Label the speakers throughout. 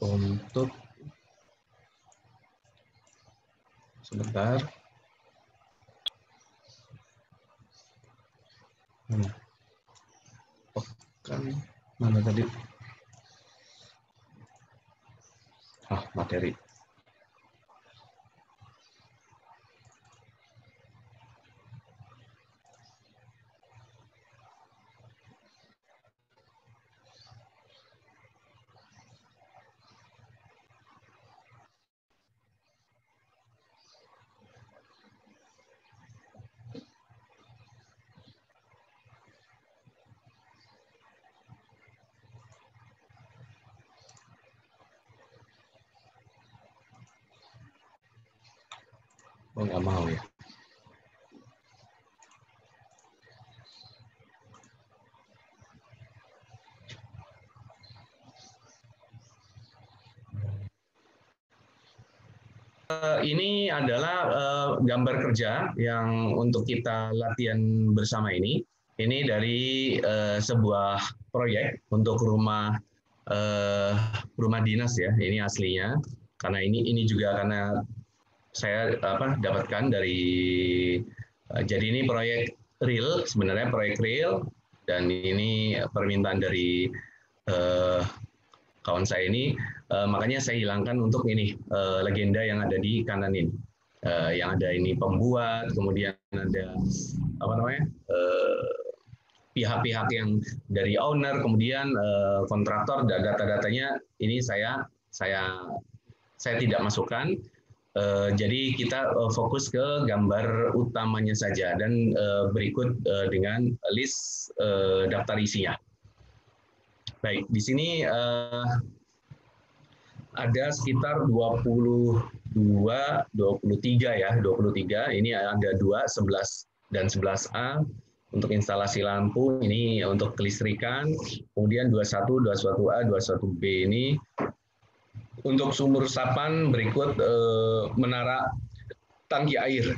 Speaker 1: untuk sebentar. Kan mana tadi? Materi. Nggak mau ya. Ini adalah gambar kerja yang untuk kita latihan bersama ini. Ini dari sebuah proyek untuk rumah dinas ya. Ini aslinya. Karena ini juga karena saya dapatkan dari jadi ini proyek real, sebenarnya proyek real, dan ini permintaan dari kawan saya ini, makanya saya hilangkan untuk ini legenda yang ada di kanan ini, yang ada ini pembuat, kemudian ada pihak-pihak yang dari owner, kemudian kontraktor, dan data-datanya ini saya tidak masukkan. Jadi kita fokus ke gambar utamanya saja, dan berikut dengan list daftar isinya. Baik, di sini ada sekitar 23 ya, 23. Ini ada 2, 11 dan 11A untuk instalasi lampu, ini untuk kelistrikan. Kemudian 21, 21A, 21B ini untuk sumur resapan, berikut menara tangki air.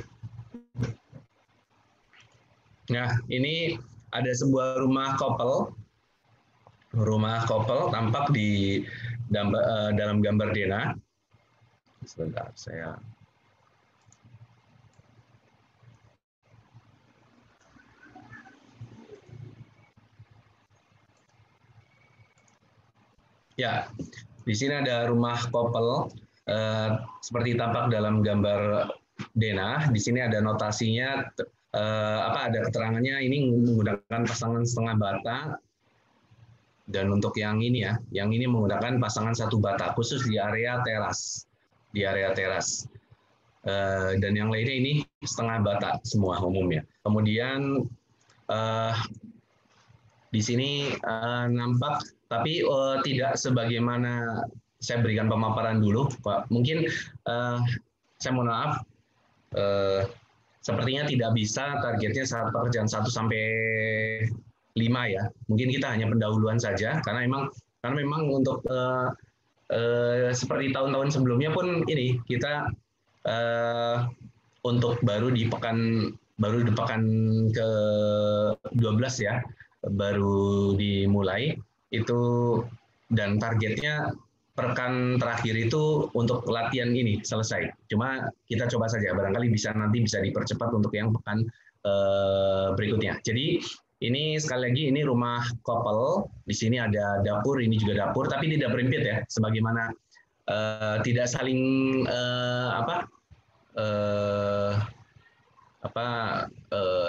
Speaker 1: Nah, ini ada sebuah rumah kopel. Rumah kopel tampak di dalam gambar Dena. Sebentar, saya ya, di sini ada rumah kopel seperti tampak dalam gambar Dena. Di sini ada notasinya, ada keterangannya, ini menggunakan pasangan setengah bata. Dan untuk yang ini ya, yang ini menggunakan pasangan 1 bata, khusus di area teras. Dan yang lainnya ini setengah bata semua umumnya. Kemudian di sini nampak, tapi tidak sebagaimana saya berikan pemaparan dulu, Pak. Mungkin saya mohon maaf, sepertinya tidak bisa targetnya saat pekerjaan 1 sampai 5 ya. Mungkin kita hanya pendahuluan saja, karena memang untuk seperti tahun-tahun sebelumnya pun ini kita untuk baru di pekan ke 12 ya, baru dimulai itu, dan targetnya pekan terakhir itu untuk latihan ini selesai. Cuma kita coba saja, barangkali nanti bisa dipercepat untuk yang pekan berikutnya. Jadi ini sekali lagi, ini rumah kopel. Di sini ada dapur, ini juga dapur, tapi tidak berimpit ya, sebagaimana tidak saling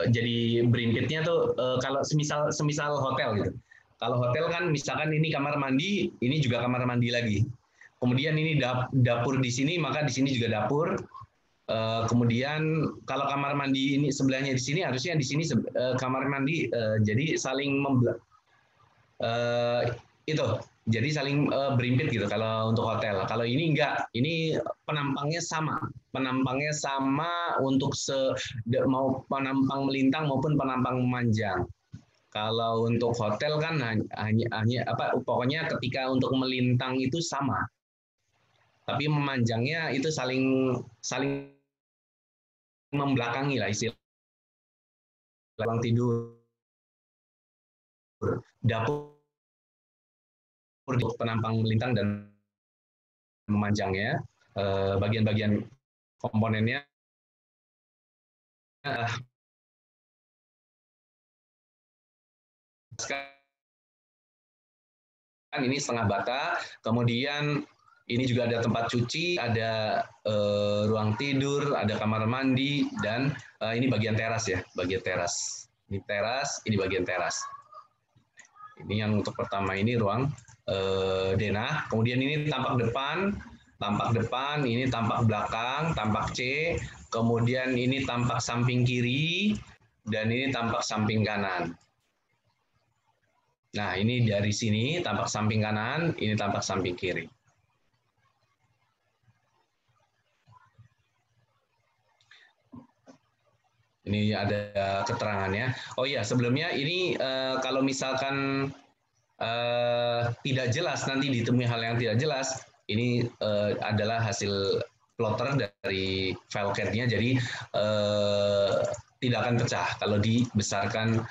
Speaker 1: jadi berimpitnya tuh kalau semisal hotel gitu. Kalau hotel kan misalkan ini kamar mandi, ini juga kamar mandi lagi. Kemudian ini dapur di sini, maka di sini juga dapur. Kemudian kalau kamar mandi ini sebelahnya di sini, harusnya di sini kamar mandi. Jadi saling itu. Jadi saling berimpit gitu kalau untuk hotel. Kalau ini enggak, ini penampangnya sama untuk mau penampang melintang maupun penampang memanjang. Kalau untuk hotel kan hanya pokoknya ketika untuk melintang itu sama. Tapi memanjangnya itu saling membelakangi lah istilah. Ruang tidur, dapur untuk penampang melintang dan memanjangnya, bagian-bagian komponennya ini setengah bata, kemudian ini juga ada tempat cuci, ada ruang tidur, ada kamar mandi, dan ini bagian teras ya, bagian teras. Ini teras, ini bagian teras. Ini yang untuk pertama ini ruang denah. Kemudian ini tampak depan, ini tampak belakang, tampak C. Kemudian ini tampak samping kiri, dan ini tampak samping kanan. Nah, ini dari sini tampak samping kanan, ini tampak samping kiri. Ini ada keterangannya. Oh iya, sebelumnya ini kalau misalkan tidak jelas, nanti ditemui hal yang tidak jelas, ini adalah hasil plotter dari file CAD-nya, jadi tidak akan pecah kalau dibesarkan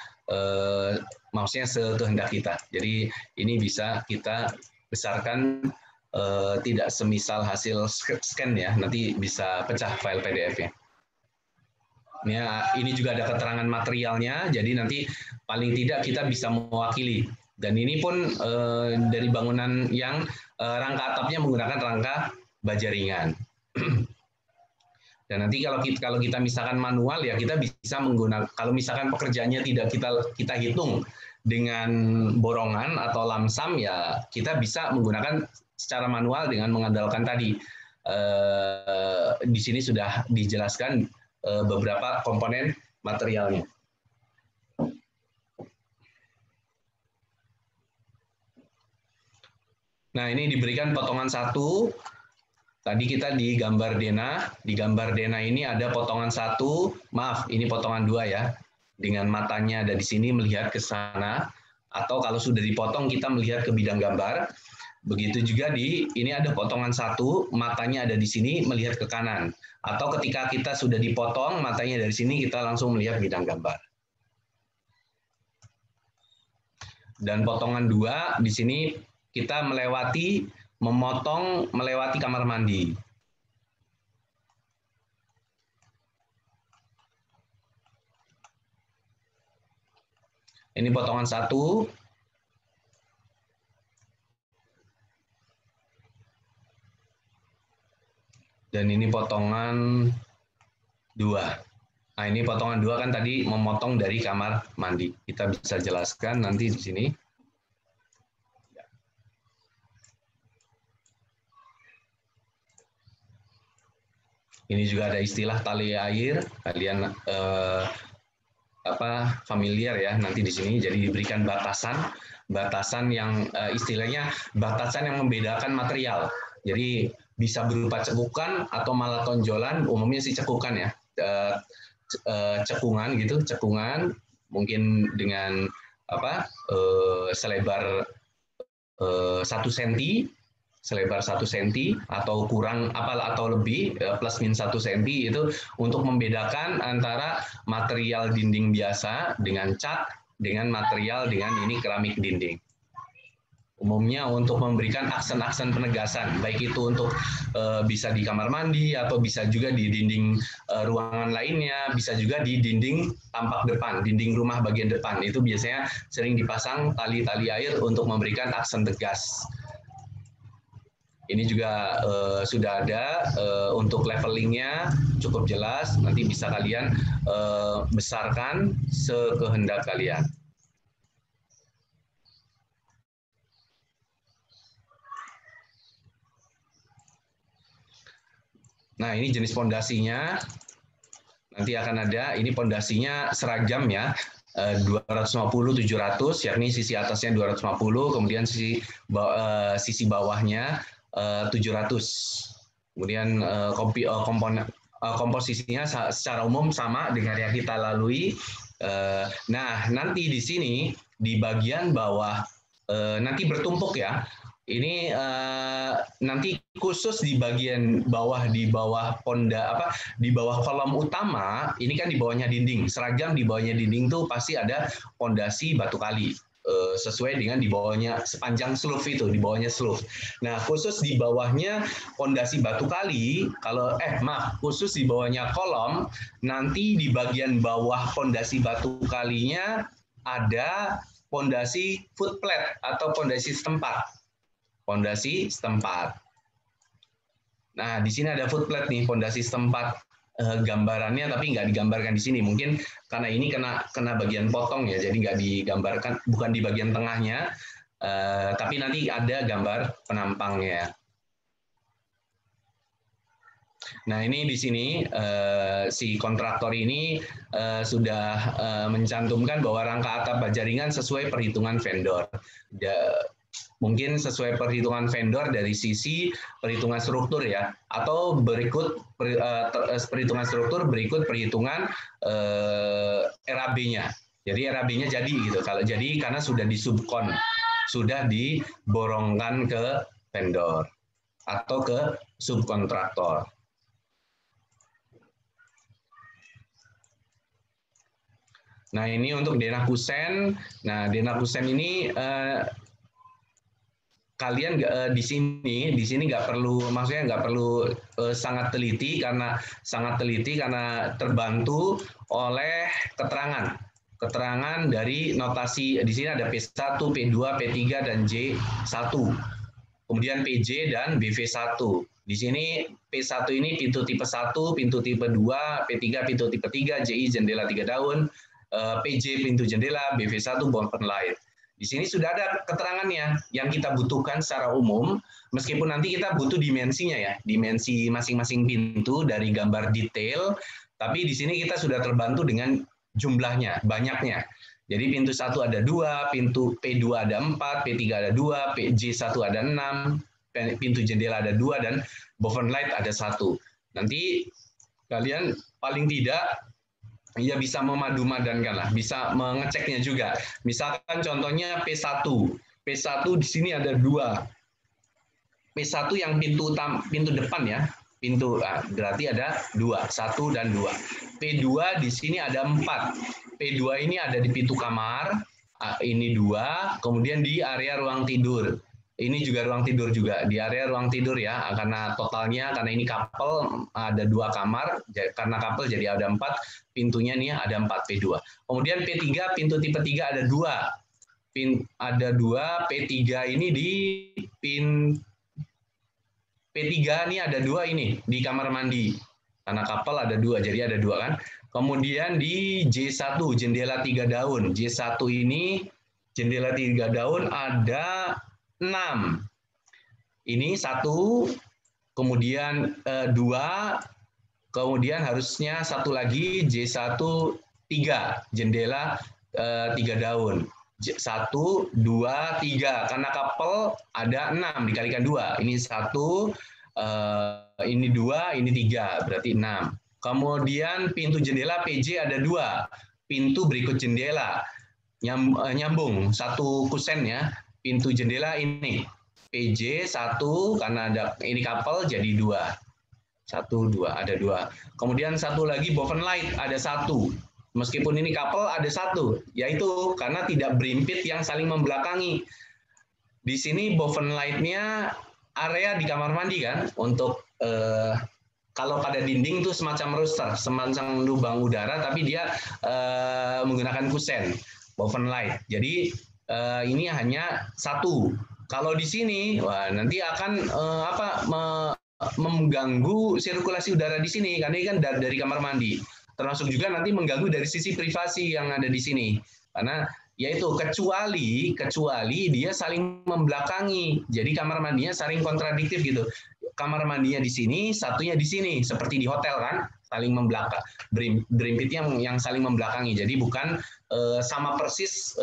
Speaker 1: mouse-nya sekehendak kita. Jadi ini bisa kita besarkan tidak semisal hasil scan ya, nanti bisa pecah file PDF-nya. Ini juga ada keterangan materialnya, jadi nanti paling tidak kita bisa mewakili. Dan ini pun dari bangunan yang rangka atapnya menggunakan rangka baja ringan. Dan nanti kalau kita misalkan manual ya kita bisa menggunakan, kalau misalkan pekerjaannya tidak kita hitung dengan borongan atau lamsam ya kita bisa menggunakan secara manual dengan mengandalkan tadi. Di sini sudah dijelaskan beberapa komponen materialnya. Nah, ini diberikan potongan satu. Tadi kita di gambar denah. Di gambar denah ini ada potongan satu. Maaf, ini potongan dua ya. Dengan matanya ada di sini melihat ke sana. Atau kalau sudah dipotong kita melihat ke bidang gambar. Begitu juga ini ada potongan satu, matanya ada di sini melihat ke kanan. Atau ketika kita sudah dipotong, matanya dari sini kita langsung melihat bidang gambar. Dan potongan dua, di sini kita memotong melewati kamar mandi. Ini potongan satu. Dan ini potongan dua. Nah, ini potongan dua kan tadi memotong dari kamar mandi. Kita bisa jelaskan nanti di sini. Ini juga ada istilah tali air. Kalian familiar ya nanti di sini. Jadi diberikan batasan yang istilahnya batasan yang membedakan material. Jadi bisa berupa cekukan atau malah tonjolan, umumnya sih cekukan ya, cekungan gitu, cekungan mungkin dengan selebar 1 cm, selebar 1 cm atau kurang atau lebih plus min 1 cm itu untuk membedakan antara material dinding biasa dengan cat dengan material dengan ini keramik dinding. Umumnya untuk memberikan aksen-aksen penegasan, baik itu untuk bisa di kamar mandi atau bisa juga di dinding ruangan lainnya, bisa juga di dinding tampak depan, dinding rumah bagian depan. Itu biasanya sering dipasang tali-tali air untuk memberikan aksen tegas. Ini juga sudah ada untuk levelingnya cukup jelas, nanti bisa kalian besarkan sekehendak kalian. Nah, ini jenis pondasinya. Nanti akan ada, ini pondasinya seragam ya, 250-700, yakni sisi atasnya 250, kemudian sisi bawahnya 700. Kemudian komposisinya secara umum sama dengan yang kita lalui. Nah, nanti di sini, di bagian bawah, nanti bertumpuk ya. Ini nanti khusus di bagian bawah, di bawah kolom utama, ini kan di bawahnya dinding. Seragam di bawahnya dinding tuh pasti ada pondasi batu kali. sesuai dengan di bawahnya sepanjang slope itu, di bawahnya slope. Nah, khusus di bawahnya pondasi batu kali, khusus di bawahnya kolom, nanti di bagian bawah pondasi batu kalinya ada pondasi footplate atau pondasi setempat. Pondasi setempat. Nah, di sini ada footplate nih, pondasi setempat. Gambarannya tapi nggak digambarkan di sini, mungkin karena ini kena bagian potong ya, jadi nggak digambarkan, bukan di bagian tengahnya, tapi nanti ada gambar penampangnya. Nah, ini di sini si kontraktor ini sudah mencantumkan bahwa rangka atap baja ringan sesuai perhitungan vendor. Mungkin sesuai perhitungan vendor dari sisi perhitungan struktur ya, atau berikut perhitungan struktur berikut perhitungan RAB-nya. Jadi RAB-nya jadi gitu. Kalau jadi karena sudah disubkon, sudah diborongkan ke vendor atau ke subkontraktor. Nah, ini untuk denah kusen. Nah, denah kusen ini kalian di sini nggak perlu, maksudnya nggak perlu sangat teliti karena terbantu oleh keterangan dari notasi. Di sini ada P1, P2, P3 dan J1. Kemudian PJ dan BV1. Di sini P1 ini pintu tipe 1, pintu tipe 2, P3 pintu tipe 3, JI jendela 3 daun, PJ pintu jendela, BV1 bumper light. Di sini sudah ada keterangannya yang kita butuhkan secara umum, meskipun nanti kita butuh dimensinya ya, dimensi masing-masing pintu dari gambar detail, tapi di sini kita sudah terbantu dengan jumlahnya, banyaknya. Jadi pintu 1 ada 2, pintu P2 ada 4, P3 ada 2, PJ1 ada 6, pintu jendela ada 2, dan boven light ada 1. Nanti kalian paling tidak ya bisa memadu-madankan lah, bisa mengeceknya juga. Misalkan contohnya P1. P1 di sini ada 2. P1 yang pintu depan ya. Berarti ada 2, 1 dan 2. P2 di sini ada 4. P2 ini ada di pintu kamar, ini 2, kemudian di area ruang tidur. Ini juga ruang tidur juga, di area ruang tidur ya, karena totalnya, karena ini couple, ada 2 kamar, karena couple jadi ada 4, pintunya nih ada 4, P2. Kemudian P3, pintu tipe 3 ada 2. Ada 2, P3 ini di P3 nih ada 2 ini, di kamar mandi. Karena couple ada 2, jadi ada 2 kan. Kemudian di J1, jendela 3 daun. J1 ini jendela 3 daun ada 6. Ini 1, kemudian 2, kemudian harusnya 1 lagi J1 3, jendela 3 daun. 1, 2, 3, karena couple ada 6 dikalikan 2. Ini 1, ini 2, ini 3, berarti 6. Kemudian pintu jendela PJ ada 2. Pintu berikut jendela nyambung 1 kusen ya. Pintu jendela ini PJ 1 karena ada ini couple jadi 2. 1, 2, ada 2. Kemudian 1 lagi boven light ada 1. Meskipun ini couple ada 1, yaitu karena tidak berimpit yang saling membelakangi. Di sini boven light-nya area di kamar mandi kan, untuk kalau pada dinding itu semacam rooster, semacam lubang udara, tapi dia menggunakan kusen, boven light. Jadi ini hanya 1. Kalau di sini, wah nanti akan mengganggu sirkulasi udara di sini, karena ini kan dari kamar mandi. Termasuk juga nanti mengganggu dari sisi privasi yang ada di sini. Karena yaitu kecuali dia saling membelakangi. Jadi kamar mandinya saling kontradiktif gitu. Kamar mandinya di sini, satunya di sini, seperti di hotel kan, saling membelakang. Berimpit yang saling membelakangi. Jadi bukan sama persis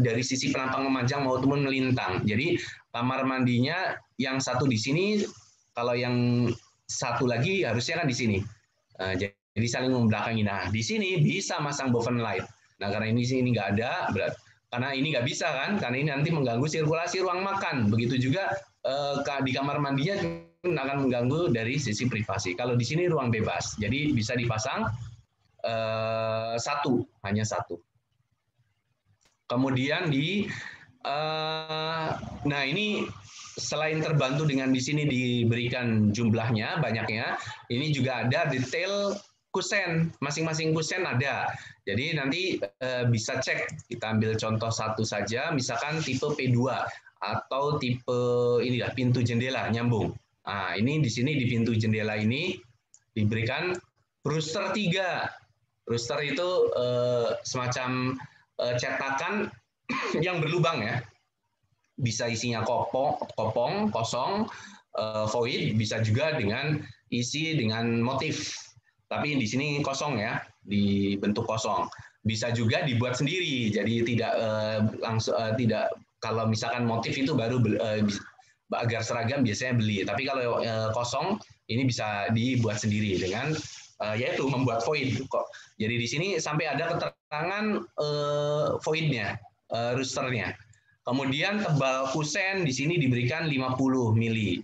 Speaker 1: dari sisi penampang memanjang maupun melintang. Jadi kamar mandinya yang satu di sini, kalau yang satu lagi harusnya kan di sini. Jadi saling membelakangi. Nah, di sini bisa masang boven light. Nah, karena ini nggak ada, karena ini nggak bisa kan, karena ini nanti mengganggu sirkulasi ruang makan. Begitu juga di kamar mandinya akan mengganggu dari sisi privasi. Kalau di sini ruang bebas, jadi bisa dipasang hanya satu. Kemudian nah ini selain terbantu dengan di sini diberikan jumlahnya banyaknya, ini juga ada detail kusen, masing-masing kusen ada. Jadi nanti bisa cek, kita ambil contoh satu saja, misalkan tipe P2 atau tipe inilah pintu jendela nyambung. Nah, ini di sini di pintu jendela ini diberikan rooster 3. Rooster itu semacam cetakan yang berlubang ya. Bisa isinya kopong, kosong, void, bisa juga dengan isi dengan motif. Tapi di sini kosong ya, dibentuk kosong. Bisa juga dibuat sendiri, jadi tidak langsung tidak kalau misalkan motif itu baru agar seragam biasanya beli. Tapi kalau kosong ini bisa dibuat sendiri dengan yaitu membuat void kok. Jadi di sini sampai ada keterangan voidnya, roosternya. Kemudian tebal kusen di sini diberikan 50 mili.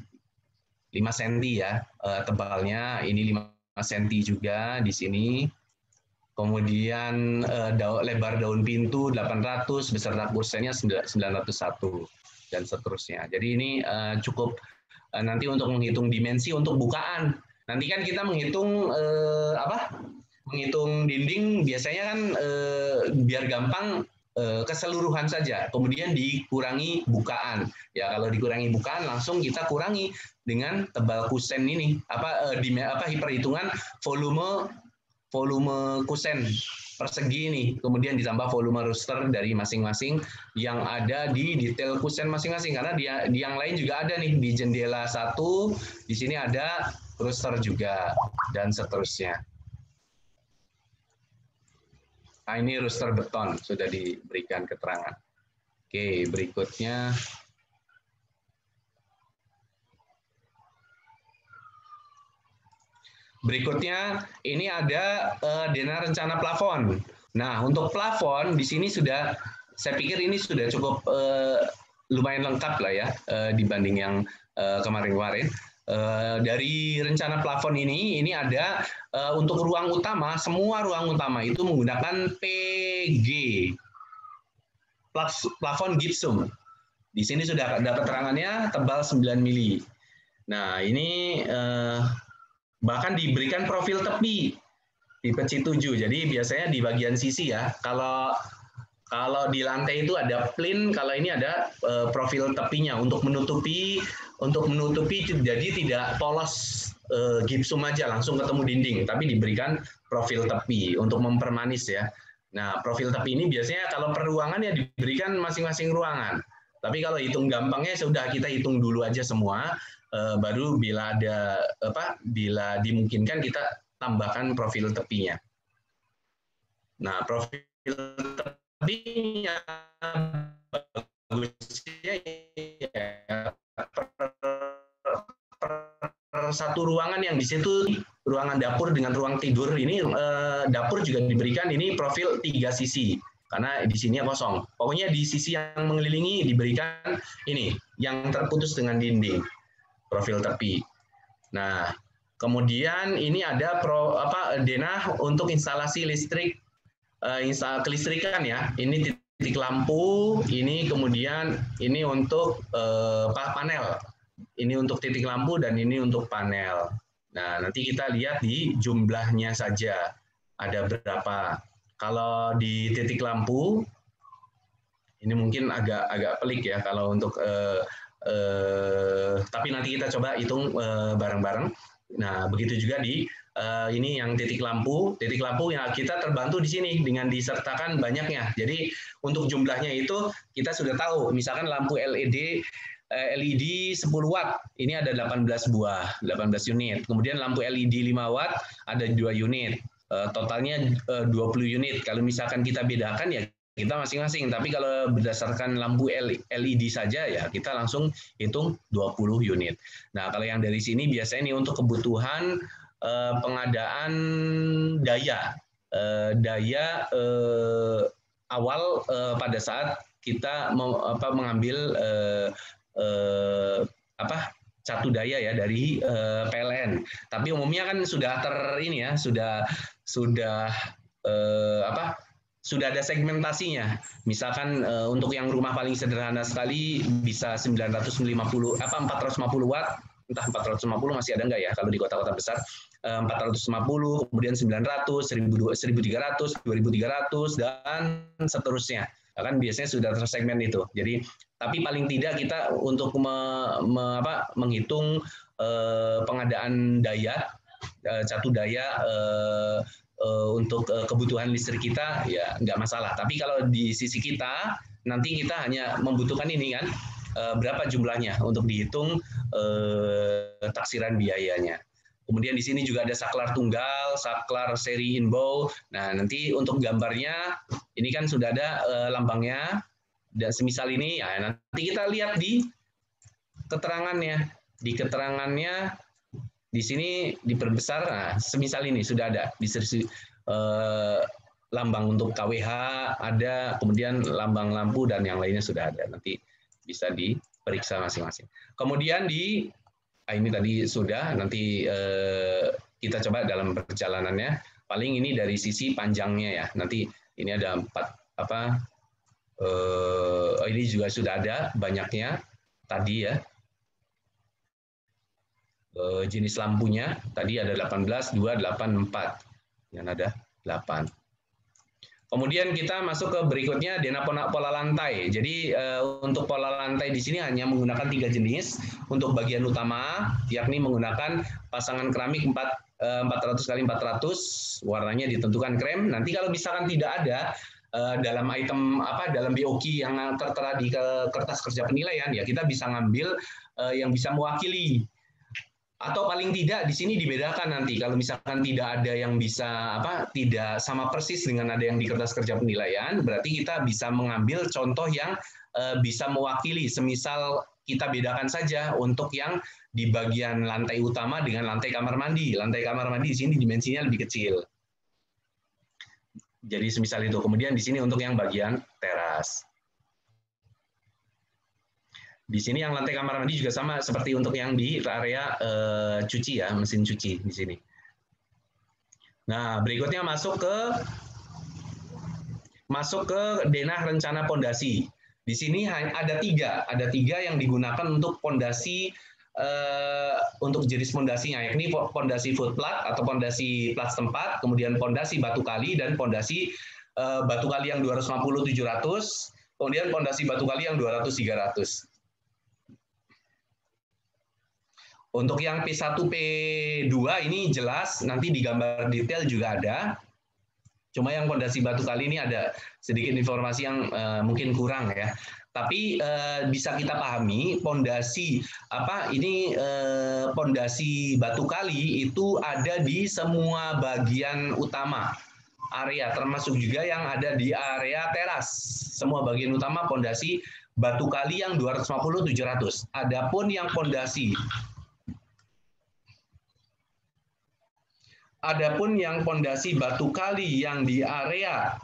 Speaker 1: 5 cm ya tebalnya, ini 5 cm juga di sini. Kemudian lebar daun pintu 800 beserta kusennya 901 dan seterusnya. Jadi ini cukup nanti untuk menghitung dimensi untuk bukaan. Nanti kan kita menghitung menghitung dinding biasanya kan biar gampang keseluruhan saja, kemudian dikurangi bukaan. Ya kalau dikurangi bukaan langsung kita kurangi dengan tebal kusen ini hiperhitungan volume kusen persegi ini, kemudian ditambah volume rooster dari masing-masing yang ada di detail kusen masing-masing, karena di yang lain juga ada nih di jendela 1, di sini ada rooster juga dan seterusnya. Nah, ini rooster beton sudah diberikan keterangan. Oke, berikutnya. Berikutnya ini ada dana rencana plafon. Nah, untuk plafon di sini sudah, saya pikir ini sudah cukup lumayan lengkap lah ya dibanding yang kemarin-kemarin. Dari rencana plafon ini ada untuk ruang utama, semua ruang utama itu menggunakan PG, plafon gypsum. Di sini sudah ada keterangannya tebal 9 mili. Nah, ini bahkan diberikan profil tepi tipe C7. Jadi biasanya di bagian sisi ya. Kalau di lantai itu ada plin, kalau ini ada profil tepinya untuk menutupi jadi tidak polos gipsum aja langsung ketemu dinding, tapi diberikan profil tepi untuk mempermanis ya. Nah, profil tepi ini biasanya kalau per ruangan ya diberikan masing-masing ruangan. Tapi kalau hitung gampangnya sudah kita hitung dulu aja semua, baru bila dimungkinkan kita tambahkan profil tepinya. Nah, profil tepinya bagusnya ya, satu ruangan yang di situ ruangan dapur dengan ruang tidur ini dapur juga diberikan ini profil 3 sisi karena di sini kosong. Pokoknya di sisi yang mengelilingi diberikan ini yang terputus dengan dinding profil tepi. Nah, kemudian ini ada denah untuk instalasi listrik kelistrikan ya. Ini titik lampu, ini kemudian ini untuk panel. Ini untuk titik lampu dan ini untuk panel. Nah, nanti kita lihat di jumlahnya saja ada berapa. Kalau di titik lampu ini mungkin agak pelik ya kalau untuk tapi nanti kita coba hitung bareng-bareng. Nah, begitu juga di ini yang titik lampu yang kita terbantu di sini dengan disertakan banyaknya. Jadi untuk jumlahnya itu kita sudah tahu, misalkan lampu LED 10 watt, ini ada 18 unit. Kemudian lampu LED 5 watt ada 2 unit. Totalnya 20 unit. Kalau misalkan kita bedakan ya kita masing-masing. Tapi kalau berdasarkan lampu LED saja ya kita langsung hitung 20 unit. Nah, kalau yang dari sini biasanya ini untuk kebutuhan pengadaan daya awal pada saat kita mengambil satu daya ya dari PLN. Tapi umumnya kan sudah sudah ada segmentasinya. Misalkan untuk yang rumah paling sederhana sekali bisa 450 watt, entah 450 masih ada nggak ya kalau di kota-kota besar. 450, kemudian 900, 1300, 2300 dan seterusnya. Kan biasanya sudah tersegmen itu. Jadi tapi paling tidak kita untuk menghitung pengadaan daya, catu daya untuk kebutuhan listrik kita ya nggak masalah. Tapi kalau di sisi kita nanti kita hanya membutuhkan ini kan berapa jumlahnya untuk dihitung taksiran biayanya. Kemudian di sini juga ada saklar tunggal, saklar seri inbow. Nah nanti untuk gambarnya ini kan sudah ada lambangnya dan semisal ini ya nanti kita lihat di keterangannya. Di keterangannya di sini diperbesar, nah, semisal ini sudah ada di lambang untuk KWH ada, kemudian lambang lampu dan yang lainnya sudah ada. Nanti bisa diperiksa masing-masing. Kemudian ini tadi sudah, nanti kita coba dalam perjalanannya. Paling ini dari sisi panjangnya ya. Nanti ini ada 4 ini juga sudah ada banyaknya tadi ya. Jenis lampunya tadi ada 18, 2, 8, 4. Yang ada 8. Kemudian kita masuk ke berikutnya pola lantai. Jadi untuk pola lantai di sini hanya menggunakan 3 jenis. Untuk bagian utama yakni menggunakan pasangan keramik 400 x 400, warnanya ditentukan krem. Nanti kalau misalkan tidak ada dalam item dalam BOQ yang tertera di kertas kerja penilaian ya kita bisa ngambil yang bisa mewakili. Atau paling tidak di sini dibedakan nanti kalau misalkan tidak ada yang bisa tidak sama persis dengan ada yang di kertas kerja penilaian, berarti kita bisa mengambil contoh yang bisa mewakili. Semisal kita bedakan saja untuk yang di bagian lantai utama dengan lantai kamar mandi. Lantai kamar mandi di sini dimensinya lebih kecil. Jadi semisal itu. Kemudian di sini untuk yang bagian teras. Di sini yang lantai kamar mandi juga sama seperti untuk yang di area cuci ya, mesin cuci di sini. Nah, berikutnya masuk ke denah rencana pondasi. Di sini ada 3 yang digunakan untuk pondasi untuk jenis pondasinya, yakni pondasi footplat atau pondasi plat setempat, kemudian pondasi batu kali dan pondasi batu kali yang 250-700, kemudian pondasi batu kali yang 200-300. Untuk yang P1, P2 ini jelas, nanti di gambar detail juga ada. Cuma yang pondasi batu kali ini ada sedikit informasi yang mungkin kurang ya. Tapi bisa kita pahami pondasi pondasi batu kali itu ada di semua bagian utama area, termasuk juga yang ada di area teras. Semua bagian utama pondasi batu kali yang 250-700. Adapun yang pondasi batu kali yang di area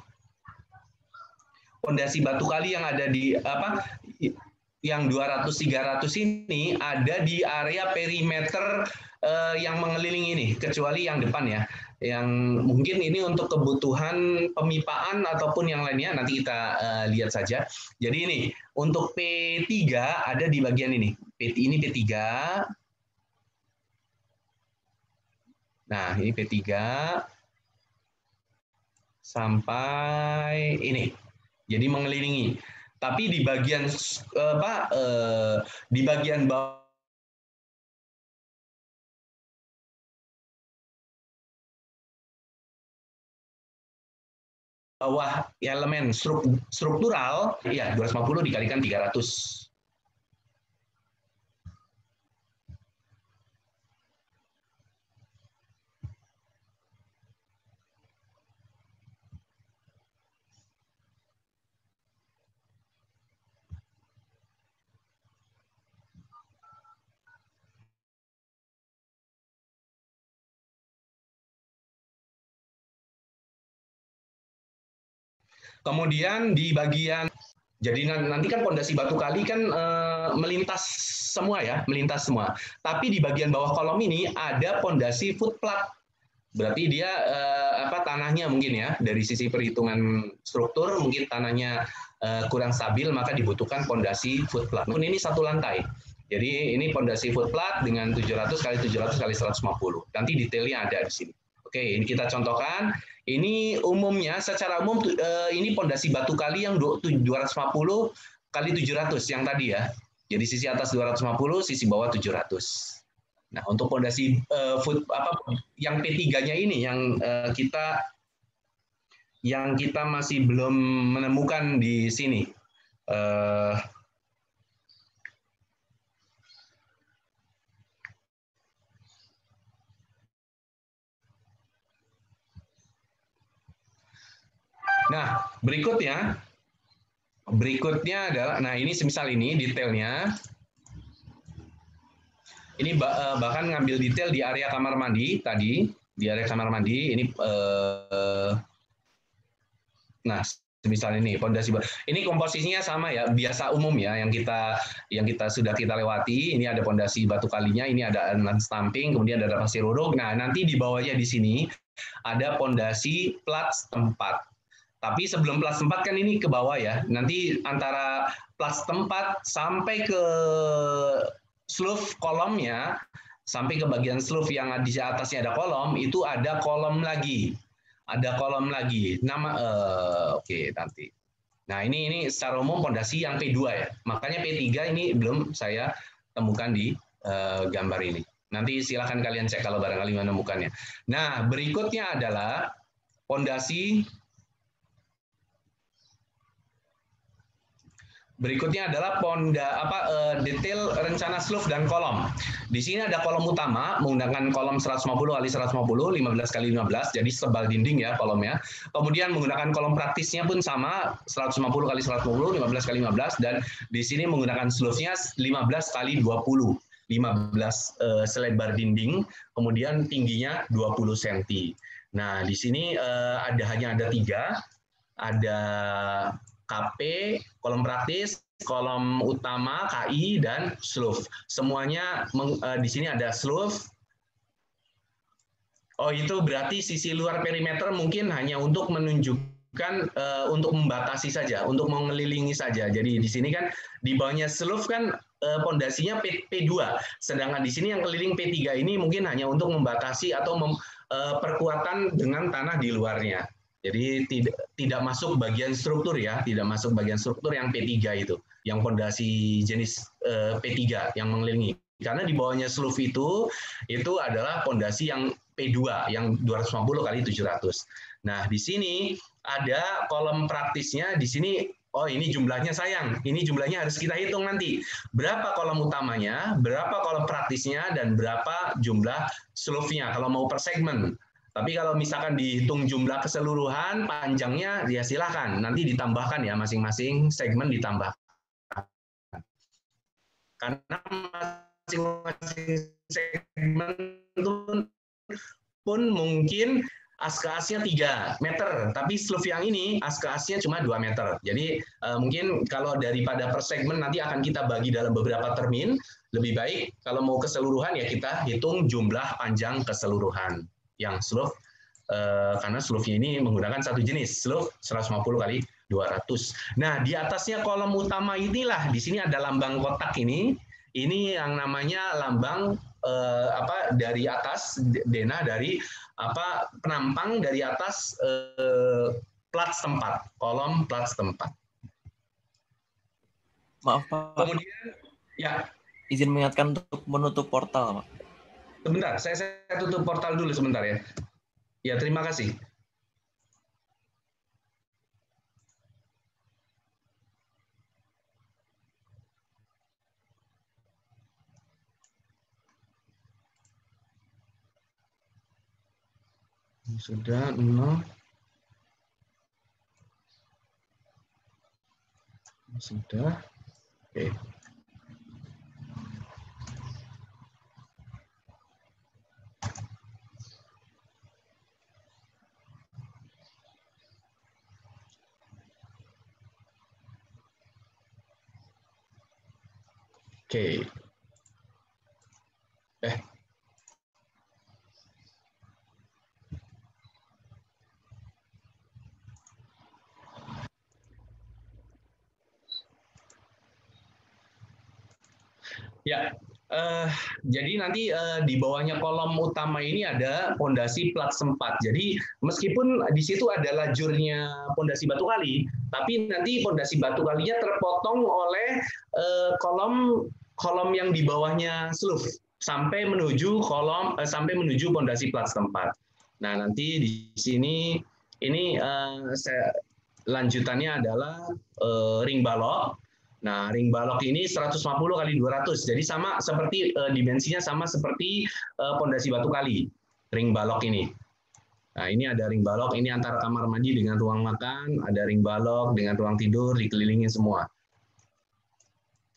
Speaker 1: pondasi batu kali yang ada di yang 200-300 ini ada di area perimeter yang mengelilingi ini, kecuali yang depan ya. Yang mungkin ini untuk kebutuhan pemipaan ataupun yang lainnya nanti kita lihat saja. Jadi ini untuk P3 ada di bagian ini. Ini P3. Nah, ini P3 sampai ini. Jadi mengelilingi. Tapi di bagian di bagian bawah elemen struktural ya 250 dikalikan 300. Kemudian di bagian, jadi nanti kan pondasi batu kali kan melintas semua ya, melintas semua. Tapi di bagian bawah kolom ini ada pondasi footplat. Berarti dia tanahnya mungkin ya, dari sisi perhitungan struktur mungkin tanahnya kurang stabil, maka dibutuhkan pondasi foot plat. Ini satu lantai. Jadi ini pondasi foot plat dengan 700 kali 700 kali 150. Nanti detailnya ada di sini. Oke, ini kita contohkan. Ini umumnya secara umum ini pondasi batu kali yang 250 kali 700 yang tadi ya. Jadi sisi atas 250, sisi bawah 700. Nah, untuk pondasi yang P3-nya ini yang kita masih belum menemukan di sini. Nah, berikutnya adalah, nah ini semisal ini detailnya. Ini bahkan ngambil detail di area kamar mandi tadi, di area kamar mandi ini nah misal ini pondasi ini komposisinya sama ya, biasa umum ya yang kita sudah kita lewati. Ini ada pondasi batu kalinya, ini ada stamping, kemudian ada pasir uruk. Nah, nanti di bawahnya di sini ada pondasi plat tempat. Tapi sebelum plat tempat kan ini ke bawah ya. Nanti antara plat tempat sampai ke sloof kolomnya, sampai ke bagian sloof yang di atasnya ada kolom, itu ada kolom lagi. Ada kolom lagi. Nama oke, nanti. Nah, ini secara umum pondasi yang P2 ya. Makanya P3 ini belum saya temukan di gambar ini. Nanti silakan kalian cek kalau barangkali menemukannya. Nah, berikutnya adalah pondasi. Berikutnya adalah detail rencana sloof dan kolom. Di sini ada kolom utama menggunakan kolom 150 kali 150, 15 kali 15, jadi sebal dinding ya kolomnya. Kemudian menggunakan kolom praktisnya pun sama, 150 kali 150, 15 kali 15, dan di sini menggunakan sloofnya 15 kali 20. 15 selebar dinding, kemudian tingginya 20 cm. Nah, di sini hanya ada 3, ada KP, kolom praktis, kolom utama, KI, dan sloof. Semuanya di sini ada sloof. Oh, itu berarti sisi luar perimeter mungkin hanya untuk menunjukkan untuk membatasi saja, untuk mengelilingi saja. Jadi di sini kan di bawahnya sloof kan pondasinya P2, sedangkan di sini yang keliling P3 ini mungkin hanya untuk membatasi atau perkuatan dengan tanah di luarnya. Jadi tidak masuk bagian struktur ya, tidak masuk bagian struktur yang P3 itu, yang pondasi jenis P3 yang mengelilingi. Karena di bawahnya sloof itu adalah pondasi yang P2 yang 250 kali 700. Nah, di sini ada kolom praktisnya. Di sini, oh ini jumlahnya sayang. Ini jumlahnya harus kita hitung nanti. Berapa kolom utamanya, berapa kolom praktisnya, dan berapa jumlah sloofnya kalau mau per segmen. Tapi kalau misalkan dihitung jumlah keseluruhan panjangnya, ya silakan. Nanti ditambahkan ya, masing-masing segmen ditambah. Karena masing-masing segmen itu pun mungkin ASKAS-nya 3 meter, tapi sloof yang ini ASKAS-nya cuma 2 meter. Jadi mungkin kalau daripada per segmen nanti akan kita bagi dalam beberapa termin, lebih baik kalau mau keseluruhan ya kita hitung jumlah panjang keseluruhan yang sloof, karena sloofnya ini menggunakan satu jenis, sloof 150 kali 200. Nah, di atasnya kolom utama inilah, di sini ada lambang kotak ini yang namanya lambang dari atas denah dari penampang dari atas plat setempat, kolom plat setempat.
Speaker 2: Maaf Pak.
Speaker 1: Kemudian ya
Speaker 2: izin mengingatkan untuk menutup portal Pak.
Speaker 1: Sebentar, saya tutup portal dulu sebentar ya. Ya, terima kasih. Sudah 0. Sudah. Oke. Oke. Ya, jadi nanti di bawahnya kolom utama ini ada pondasi plat sempat. Jadi meskipun di situ ada lajurnya pondasi batu kali, tapi nanti pondasi batu kalinya terpotong oleh kolom kolom yang di bawahnya sloof sampai menuju sampai menuju pondasi plat sempat. Nah, nanti di sini ini lanjutannya adalah ring balok. Nah, ring balok ini 150 kali 200. Jadi sama seperti dimensinya sama seperti pondasi batu kali. Ring balok ini. Nah, ini ada ring balok ini antara kamar mandi dengan ruang makan, ada ring balok dengan ruang tidur dikelilingi semua.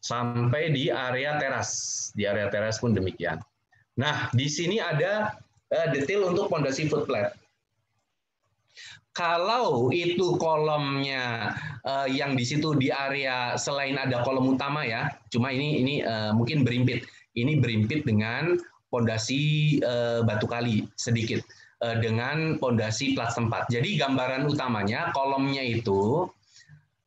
Speaker 1: Sampai di area teras. Di area teras pun demikian. Nah, di sini ada detail untuk pondasi footplate. Kalau itu kolomnya yang di situ di area selain ada kolom utama ya, cuma ini mungkin berimpit. Ini berimpit dengan pondasi batu kali sedikit dengan pondasi plat tempat. Jadi gambaran utamanya kolomnya itu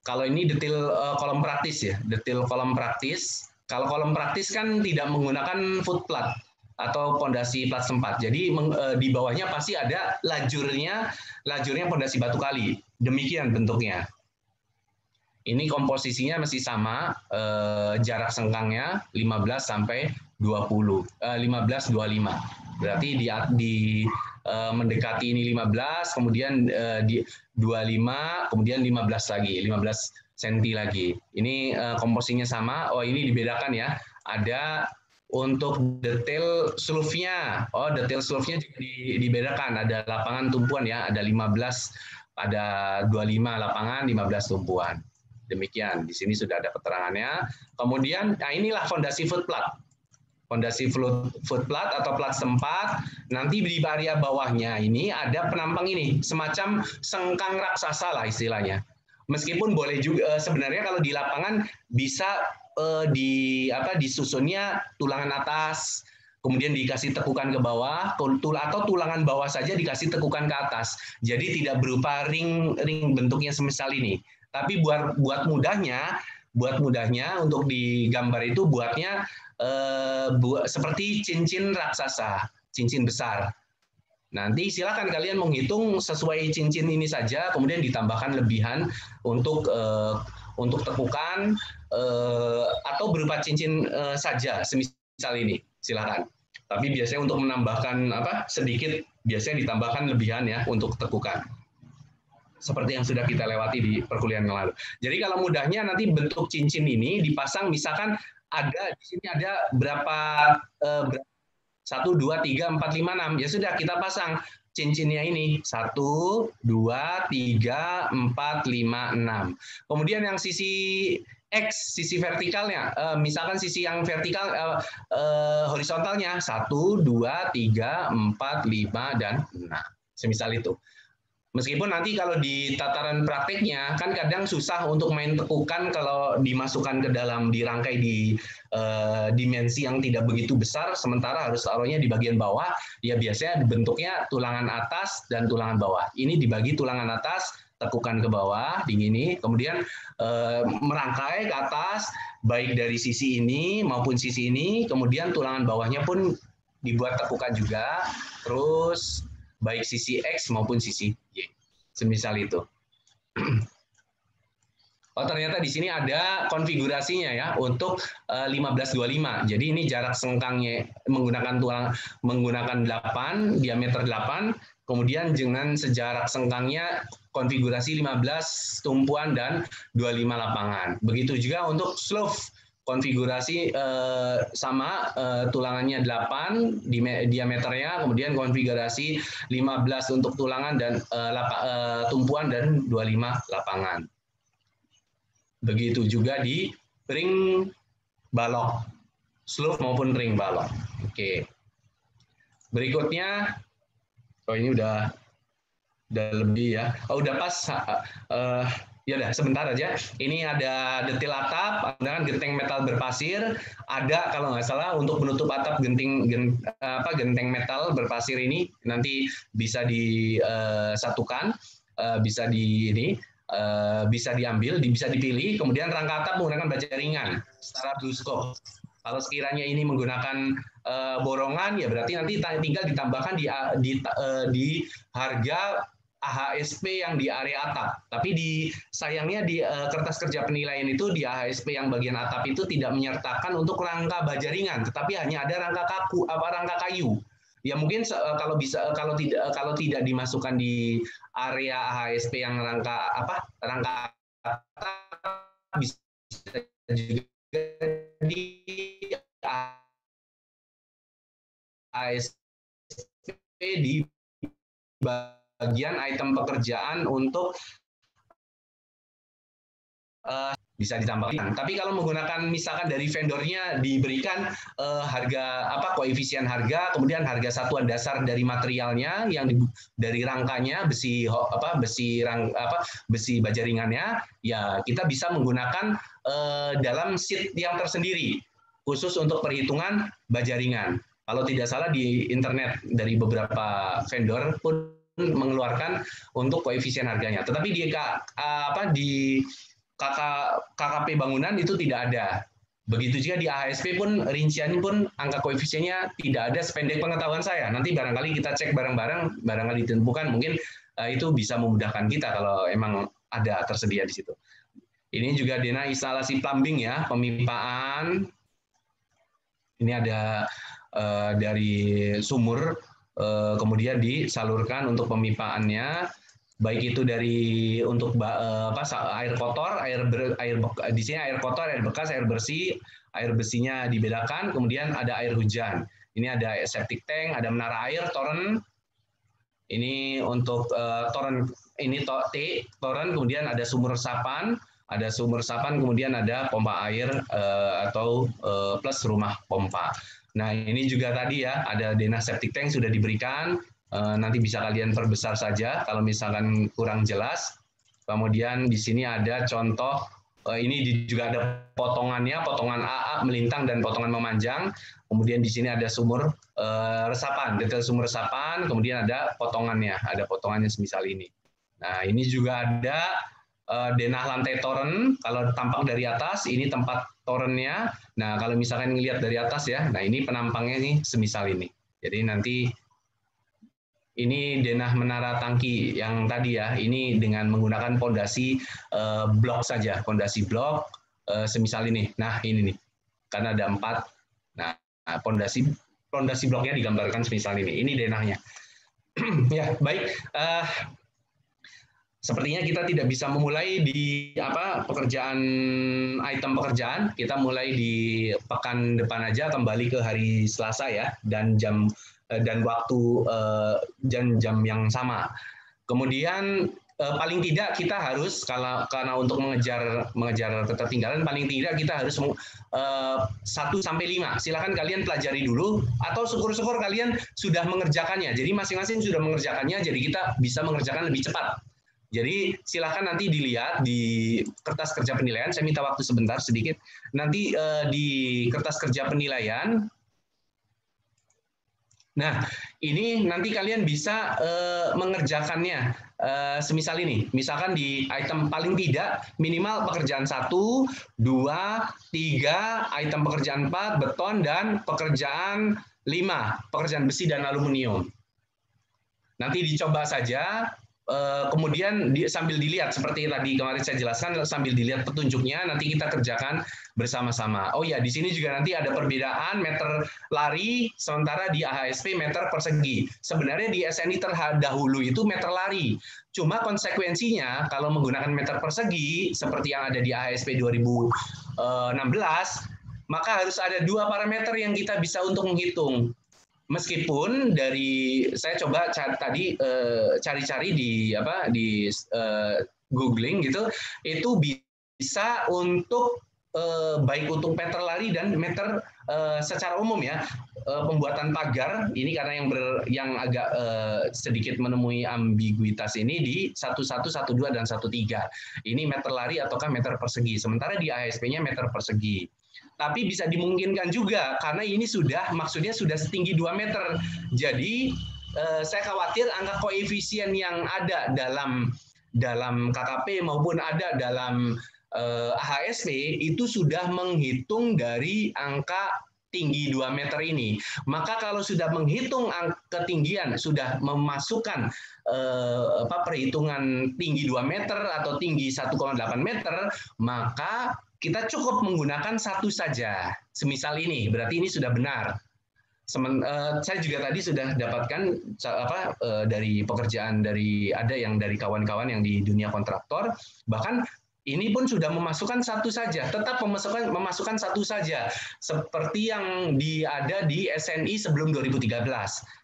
Speaker 1: kalau ini detail kolom praktis ya, detail kolom praktis. Kalau kolom praktis kan tidak menggunakan footplat atau pondasi plat sempat. Jadi di bawahnya pasti ada lajurnya pondasi batu kali. Demikian bentuknya. Ini komposisinya masih sama, jarak sengkangnya 15 sampai 20, 15-25. Berarti di mendekati ini 15, kemudian di 25, kemudian 15 lagi, 15 cm lagi. Ini komposisinya sama. Oh, ini dibedakan ya. Ada untuk detail sloofnya, detail sloofnya juga dibedakan. Ada lapangan tumpuan ya, ada 15, ada 25 lapangan, 15 tumpuan. Demikian, di sini sudah ada keterangannya. Kemudian, nah inilah fondasi footplat. Fondasi footplat atau plat sempat. Nanti di area bawahnya ini ada penampang ini, semacam sengkang raksasa lah istilahnya. Meskipun boleh juga sebenarnya kalau di lapangan bisa disusunnya tulangan atas, kemudian dikasih tekukan ke bawah, atau tulangan bawah saja dikasih tekukan ke atas. Jadi tidak berupa ring bentuknya semisal ini. Tapi buat mudahnya untuk digambar itu buatnya seperti cincin raksasa, cincin besar. Nanti silakan kalian menghitung sesuai cincin ini saja, kemudian ditambahkan lebihan untuk tekukan atau berupa cincin saja, semisal ini, silakan. Tapi biasanya untuk menambahkan sedikit, biasanya ditambahkan lebihan ya untuk tekukan. Seperti yang sudah kita lewati di perkuliahan yang lalu. Jadi kalau mudahnya nanti bentuk cincin ini dipasang, misalkan di sini ada berapa 1, 2, 3, 4, 5, 6. Ya sudah, kita pasang cincinnya ini. 1, 2, 3, 4, 5, 6. Kemudian yang sisi X, sisi vertikalnya, misalkan sisi yang vertikal horizontalnya 1, 2, 3, 4, 5, dan 6. Semisal itu. Meskipun nanti kalau di tataran prakteknya kan kadang susah untuk main tekukan kalau dimasukkan ke dalam dirangkai di dimensi yang tidak begitu besar, sementara harus taruhnya di bagian bawah, ya biasanya bentuknya tulangan atas dan tulangan bawah. Ini dibagi tulangan atas, tekukan ke bawah, digini, kemudian merangkai ke atas, baik dari sisi ini maupun sisi ini, kemudian tulangan bawahnya pun dibuat tekukan juga, terus baik sisi X maupun sisi Y. Semisal itu. Oh, ternyata di sini ada konfigurasinya ya untuk 1525. Jadi ini jarak sengkangnya menggunakan 8, diameter 8, kemudian dengan sejarak sengkangnya konfigurasi 15 tumpuan dan 25 lapangan. Begitu juga untuk sloof, konfigurasi sama, tulangannya 8 diameternya, kemudian konfigurasi 15 untuk tulangan dan tumpuan dan 25 lapangan. Begitu juga di ring balok, sloof maupun ring balok. Oke. Berikutnya, ini udah lebih ya. Udah pas. Ya udah, sebentar aja. Ini ada detail atap dengan genteng metal berpasir. Ada kalau nggak salah untuk menutup atap genteng metal berpasir ini nanti bisa disatukan, bisa bisa diambil, bisa dipilih. Kemudian rangka atap menggunakan baja ringan secara blueskop. Kalau sekiranya ini menggunakan borongan, ya berarti nanti tinggal ditambahkan di harga AHSP yang di area atap. Tapi sayangnya di kertas kerja penilaian itu di AHSP yang bagian atap itu tidak menyertakan untuk rangka baja ringan, tetapi hanya ada rangka kayu. Ya mungkin kalau tidak dimasukkan di area AHSP yang rangka bisa juga di AHSP di bagian item pekerjaan untuk bisa ditambahkan. Tapi kalau menggunakan misalkan dari vendornya diberikan harga koefisien harga, kemudian harga satuan dasar dari materialnya yang dari rangkanya besi baja ringannya, ya kita bisa menggunakan dalam sheet yang tersendiri khusus untuk perhitungan baja ringan. Kalau tidak salah di internet dari beberapa vendor pun mengeluarkan untuk koefisien harganya. Tetapi di KKP bangunan itu tidak ada. Begitu juga di AHSP pun rinciannya pun angka koefisiennya tidak ada sependek pengetahuan saya. Nanti barangkali kita cek bareng-bareng, barangkali ditemukan, mungkin itu bisa memudahkan kita kalau emang ada tersedia di situ. Ini juga denah instalasi plumbing ya, pemipaan. Ini ada dari sumur, kemudian disalurkan untuk pemipaannya. Baik itu untuk air kotor, di sini air kotor, air bekas, air bersih. Air bersihnya dibedakan, kemudian ada air hujan. Ini ada septic tank, ada menara air, toren. Ini untuk toren, ini toren, kemudian ada sumur resapan, kemudian ada pompa air atau plus rumah pompa. Nah ini juga tadi ya, ada denah septic tank sudah diberikan. Nanti bisa kalian perbesar saja kalau misalkan kurang jelas. Kemudian di sini ada contoh, ini juga ada potongannya, potongan AA melintang dan potongan memanjang. Kemudian di sini ada sumur resapan, detail sumur resapan, kemudian ada potongannya semisal ini. Nah ini juga ada denah lantai toren, kalau tampak dari atas, ini tempat torennya. Nah kalau misalkan ngelihat dari atas ya, nah ini penampangnya nih semisal ini. Jadi nanti ini denah menara tangki yang tadi ya, ini dengan menggunakan pondasi blok saja, pondasi blok semisal ini. Nah ini nih, karena ada 4. Nah pondasi bloknya digambarkan semisal ini. Ini denahnya. Ya baik. Sepertinya kita tidak bisa memulai di item pekerjaan. Kita mulai di pekan depan aja, kembali ke hari Selasa ya, dan waktu jam yang sama. Kemudian paling tidak kita harus karena untuk mengejar ketertinggalan, paling tidak kita harus 1 sampai 5. Silakan kalian pelajari dulu, atau syukur-syukur kalian sudah mengerjakannya. Jadi masing-masing sudah mengerjakannya, jadi kita bisa mengerjakan lebih cepat. Jadi silakan nanti dilihat di kertas kerja penilaian. Saya minta waktu sebentar sedikit. Nanti di kertas kerja penilaian. Nah, ini nanti kalian bisa mengerjakannya semisal ini. Misalkan di item paling tidak minimal pekerjaan 1, 2, 3, item pekerjaan 4, beton, dan pekerjaan 5, pekerjaan besi dan aluminium. Nanti dicoba saja. Kemudian sambil dilihat seperti tadi kemarin saya jelaskan, sambil dilihat petunjuknya nanti kita kerjakan bersama-sama. Oh ya, di sini juga nanti ada perbedaan meter lari, sementara di AHSP meter persegi. Sebenarnya di SNI terdahulu itu meter lari. Cuma konsekuensinya kalau menggunakan meter persegi seperti yang ada di AHSP 2016, maka harus ada 2 parameter yang kita bisa untuk menghitung. Meskipun dari saya coba tadi cari-cari di googling gitu, itu bisa untuk baik untuk meter lari dan meter secara umum ya, pembuatan pagar ini karena yang agak sedikit menemui ambiguitas ini di 11, 12 dan 13. Ini meter lari ataukah meter persegi. Sementara di ASP-nya meter persegi. Tapi bisa dimungkinkan juga karena ini maksudnya sudah setinggi 2 meter. Jadi saya khawatir angka koefisien yang ada dalam KKP maupun ada dalam HSP itu sudah menghitung dari angka tinggi 2 meter ini. Maka kalau sudah menghitung ketinggian, sudah memasukkan perhitungan tinggi 2 meter atau tinggi 1,8 meter, maka kita cukup menggunakan satu saja. Semisal ini, berarti ini sudah benar. Saya juga tadi sudah dapatkan dari pekerjaan ada yang dari kawan-kawan yang di dunia kontraktor, bahkan ini pun sudah memasukkan satu saja, tetap memasukkan satu saja, seperti yang ada di SNI sebelum 2013.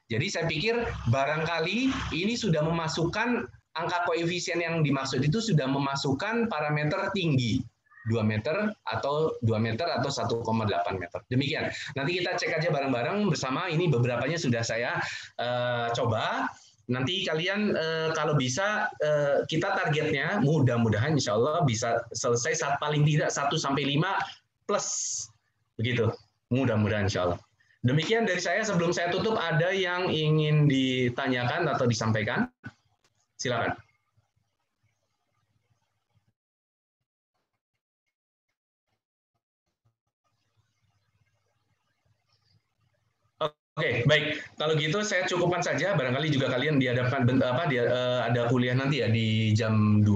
Speaker 1: Jadi saya pikir barangkali ini sudah memasukkan angka koefisien yang dimaksud itu sudah memasukkan parameter tinggi. 2 meter atau 1,8 meter. Demikian. Nanti kita cek aja bareng-bareng bersama. Ini beberapanya sudah saya coba. Nanti kalian kalau bisa kita targetnya mudah-mudahan insya Allah bisa selesai paling tidak 1-5 plus. Begitu. Mudah-mudahan insya Allah. Demikian dari saya. Sebelum saya tutup, ada yang ingin ditanyakan atau disampaikan? Silakan. Oke, baik. Kalau gitu saya cukupkan saja. Barangkali juga kalian dihadapkan ada kuliah nanti ya di jam 2,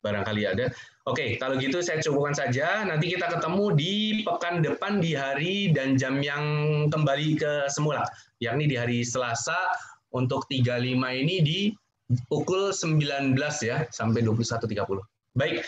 Speaker 1: barangkali ada. Oke, kalau gitu saya cukupkan saja. Nanti kita ketemu di pekan depan di hari dan jam yang kembali ke semula, yakni di hari Selasa untuk 35 ini di pukul 19 ya sampai 21.30. Baik.